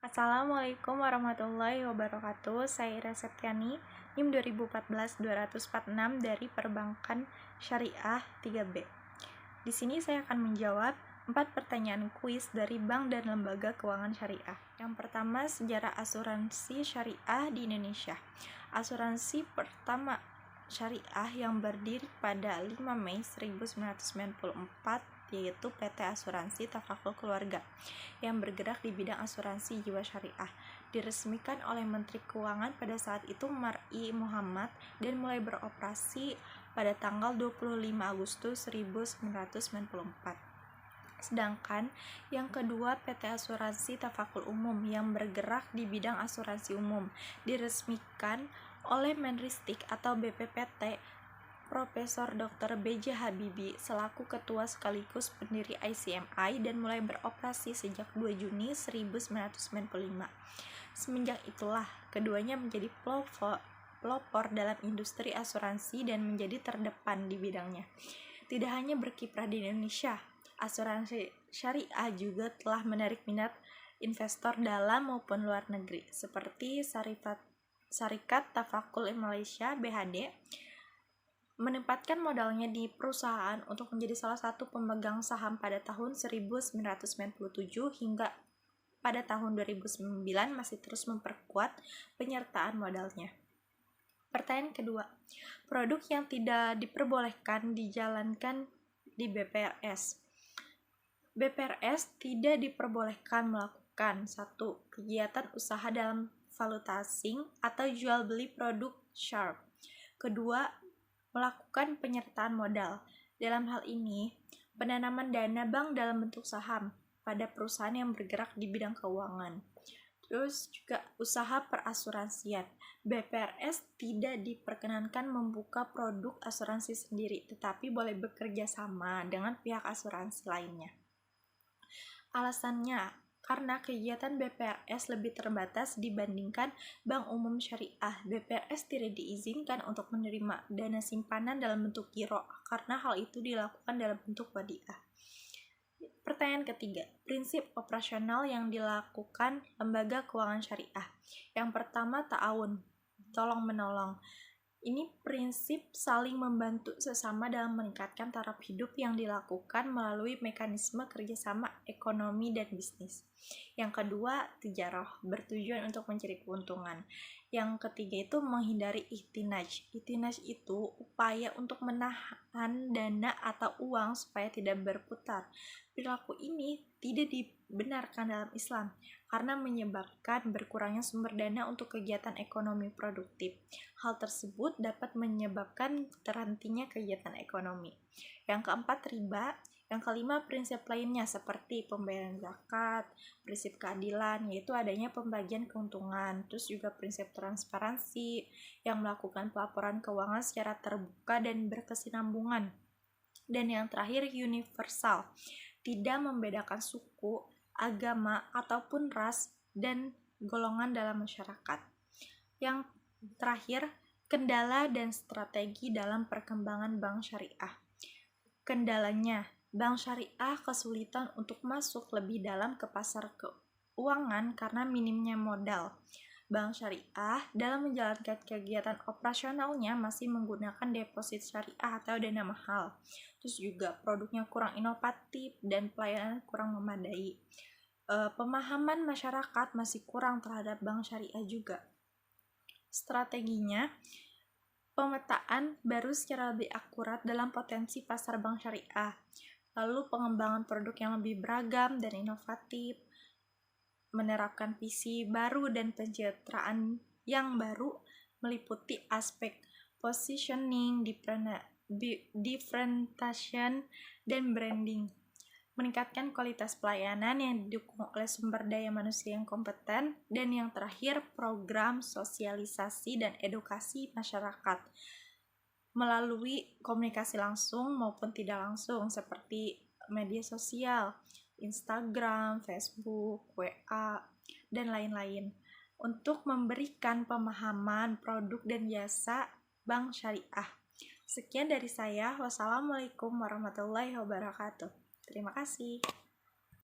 Assalamualaikum warahmatullahi wabarakatuh. Saya Ira Septiani, NIM 2014-246 dari Perbankan Syariah 3B. Di sini saya akan menjawab 4 pertanyaan kuis dari bank dan lembaga keuangan syariah. Yang pertama, sejarah asuransi syariah di Indonesia. Asuransi pertama syariah yang berdiri pada 5 Mei 1994 yaitu PT Asuransi Tafakul Keluarga yang bergerak di bidang asuransi jiwa syariah. Diresmikan oleh Menteri Keuangan pada saat itu Mar'i Muhammad dan mulai beroperasi pada tanggal 25 Agustus 1994. Sedangkan yang kedua PT Asuransi Tafakul Umum yang bergerak di bidang asuransi umum diresmikan oleh Menristek atau BPPT Profesor Dr. B.J. Habibie selaku ketua sekaligus pendiri ICMI dan mulai beroperasi sejak 2 Juni 1995. Semenjak itulah keduanya menjadi pelopor dalam industri asuransi dan menjadi terdepan di bidangnya. Tidak hanya berkiprah di Indonesia, asuransi syariah juga telah menarik minat investor dalam maupun luar negeri seperti Syarikat Tafakul Malaysia (BHD) menempatkan modalnya di perusahaan untuk menjadi salah satu pemegang saham pada tahun 1997 hingga pada tahun 2009 masih terus memperkuat penyertaan modalnya. Pertanyaan kedua, produk yang tidak diperbolehkan dijalankan di BPRS. BPRS tidak diperbolehkan melakukan 1. Kegiatan usaha dalam valuta asing atau jual beli produk sharp. Kedua, melakukan penyertaan modal. Dalam hal ini, penanaman dana bank dalam bentuk saham pada perusahaan yang bergerak di bidang keuangan. Terus juga usaha perasuransian. BPRS tidak diperkenankan membuka produk asuransi sendiri, tetapi boleh bekerja sama dengan pihak asuransi lainnya. Alasannya, karena kegiatan BPRS lebih terbatas dibandingkan Bank Umum Syariah. BPRS tidak diizinkan untuk menerima dana simpanan dalam bentuk giro karena hal itu dilakukan dalam bentuk wadiah. Pertanyaan ketiga, prinsip operasional yang dilakukan lembaga keuangan syariah. Yang pertama, ta'awun, tolong menolong. Ini prinsip saling membantu sesama dalam meningkatkan taraf hidup yang dilakukan melalui mekanisme kerjasama ekonomi dan bisnis. Yang kedua, tijarah, bertujuan untuk mencari keuntungan. Yang ketiga itu menghindari ihtinaj. Ihtinaj itu upaya untuk menahan dana atau uang supaya tidak berputar. Perilaku ini tidak dibenarkan dalam Islam karena menyebabkan berkurangnya sumber dana untuk kegiatan ekonomi produktif. Hal tersebut dapat menyebabkan terhentinya kegiatan ekonomi. Yang keempat, riba. Yang kelima, prinsip lainnya seperti pembayaran zakat, prinsip keadilan, yaitu adanya pembagian keuntungan, terus juga prinsip transparansi, yang melakukan pelaporan keuangan secara terbuka dan berkesinambungan. Dan yang terakhir, universal, tidak membedakan suku, agama, ataupun ras dan golongan dalam masyarakat. Yang terakhir, kendala dan strategi dalam perkembangan bank syariah. Kendalanya, bank syariah kesulitan untuk masuk lebih dalam ke pasar keuangan karena minimnya modal. Bank syariah dalam menjalankan kegiatan operasionalnya masih menggunakan deposit syariah atau dana mahal. Terus juga produknya kurang inovatif dan pelayanan kurang memadai. Pemahaman masyarakat masih kurang terhadap bank syariah juga. Strateginya, pemetaan baru secara lebih akurat dalam potensi pasar bank syariah, lalu pengembangan produk yang lebih beragam dan inovatif, menerapkan visi baru dan pencitraan yang baru meliputi aspek positioning, differentiation, dan branding, meningkatkan kualitas pelayanan yang didukung oleh sumber daya manusia yang kompeten, dan yang terakhir program sosialisasi dan edukasi masyarakat melalui komunikasi langsung maupun tidak langsung seperti media sosial, Instagram, Facebook, WA, dan lain-lain untuk memberikan pemahaman produk dan jasa bank syariah. Sekian dari saya. Wassalamualaikum warahmatullahi wabarakatuh. Terima kasih.